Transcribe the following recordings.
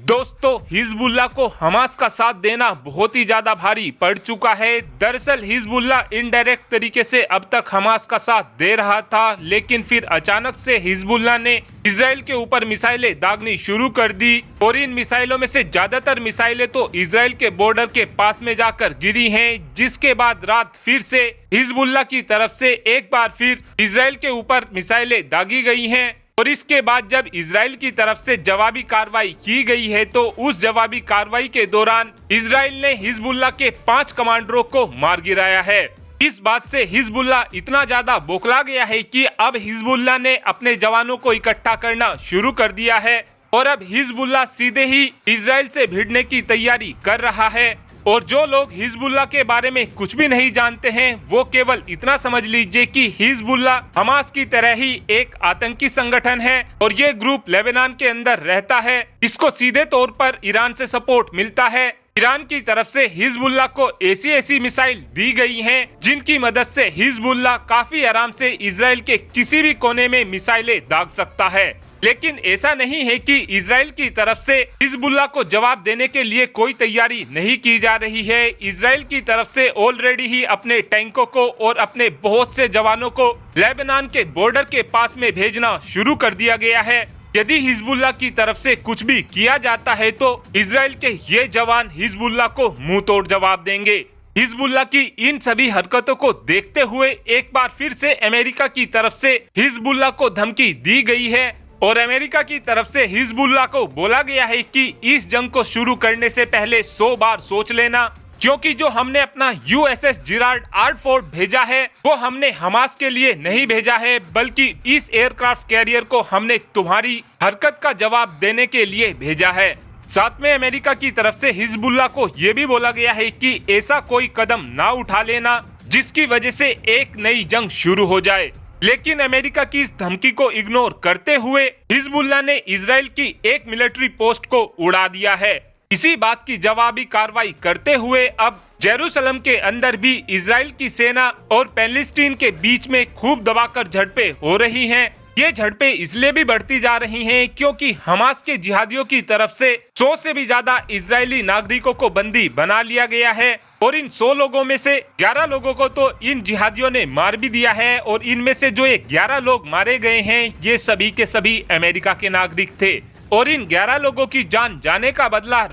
दोस्तों, हिजबुल्लाह को हमास का साथ देना बहुत ही ज्यादा भारी पड़ चुका है। दरअसल हिजबुल्लाह इनडायरेक्ट तरीके से अब तक हमास का साथ दे रहा था, लेकिन फिर अचानक से हिजबुल्लाह ने इजराइल के ऊपर मिसाइलें दागनी शुरू कर दी और इन मिसाइलों में से ज्यादातर मिसाइलें तो इजराइल के बॉर्डर के पास में जाकर गिरी हैं, जिसके बाद रात फिर से हिजबुल्लाह की तरफ से एक बार फिर इजराइल के ऊपर मिसाइलें दागी गई हैं। और इसके बाद जब इजराइल की तरफ से जवाबी कार्रवाई की गई है तो उस जवाबी कार्रवाई के दौरान इजराइल ने हिजबुल्लाह के 5 कमांडरों को मार गिराया है। इस बात से हिजबुल्लाह इतना ज्यादा बौखला गया है कि अब हिजबुल्लाह ने अपने जवानों को इकट्ठा करना शुरू कर दिया है और अब हिजबुल्लाह सीधे ही इजराइल से भिड़ने की तैयारी कर रहा है। और जो लोग हिजबुल्लाह के बारे में कुछ भी नहीं जानते हैं, वो केवल इतना समझ लीजिए कि हिजबुल्लाह हमास की तरह ही एक आतंकी संगठन है और ये ग्रुप लेबनान के अंदर रहता है। इसको सीधे तौर पर ईरान से सपोर्ट मिलता है। ईरान की तरफ से हिजबुल्लाह को ऐसी मिसाइल दी गई हैं, जिनकी मदद से हिजबुल्लाह काफी आराम से इजराइल के किसी भी कोने में मिसाइलें दाग सकता है। लेकिन ऐसा नहीं है कि इजराइल की तरफ से हिजबुल्लाह को जवाब देने के लिए कोई तैयारी नहीं की जा रही है। इजराइल की तरफ से ऑलरेडी ही अपने टैंकों को और अपने बहुत से जवानों को लेबनान के बॉर्डर के पास में भेजना शुरू कर दिया गया है। यदि हिजबुल्लाह की तरफ से कुछ भी किया जाता है तो इजराइल के ये जवान हिजबुल्लाह को मुंह तोड़ जवाब देंगे। हिजबुल्लाह की इन सभी हरकतों को देखते हुए एक बार फिर से अमेरिका की तरफ से हिजबुल्लाह को धमकी दी गई है और अमेरिका की तरफ से हिजबुल्लाह को बोला गया है कि इस जंग को शुरू करने से पहले 100 बार सोच लेना, क्योंकि जो हमने अपना USS जिराल्ड आर फोर्ड भेजा है वो हमने हमास के लिए नहीं भेजा है, बल्कि इस एयरक्राफ्ट कैरियर को हमने तुम्हारी हरकत का जवाब देने के लिए भेजा है। साथ में अमेरिका की तरफ से हिजबुल्लाह को ये भी बोला गया है कि ऐसा कोई कदम ना उठा लेना जिसकी वजह से एक नई जंग शुरू हो जाए। लेकिन अमेरिका की इस धमकी को इग्नोर करते हुए हिजबुल्लाह ने इजराइल की एक मिलिट्री पोस्ट को उड़ा दिया है। इसी बात की जवाबी कार्रवाई करते हुए अब जेरूसलम के अंदर भी इजराइल की सेना और पैलेस्टीन के बीच में खूब दबाकर झड़पें हो रही हैं। ये झड़पें इसलिए भी बढ़ती जा रही हैं क्योंकि हमास के जिहादियों की तरफ से 100 से भी ज्यादा इजरायली नागरिकों को बंदी बना लिया गया है और इन 100 लोगों में से 11 लोगों को तो इन जिहादियों ने मार भी दिया है और इनमें से जो 11 लोग मारे गए हैं ये सभी के सभी अमेरिका के नागरिक थे और इन 11 लोगों की जान जाने का बदला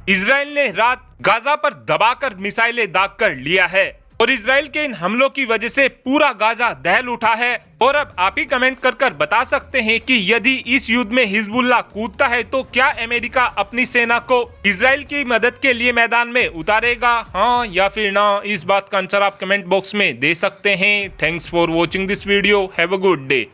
इजराइल ने रात गाजा पर दबाकर मिसाइलें दाग कर लिया है और इजराइल के इन हमलों की वजह से पूरा गाजा दहल उठा है। और अब आप ही कमेंट कर बता सकते हैं कि यदि इस युद्ध में हिजबुल्लाह कूदता है तो क्या अमेरिका अपनी सेना को इजराइल की मदद के लिए मैदान में उतारेगा, हाँ या फिर ना? इस बात का आंसर आप कमेंट बॉक्स में दे सकते हैं। Thanks for watching this video. Have a good day.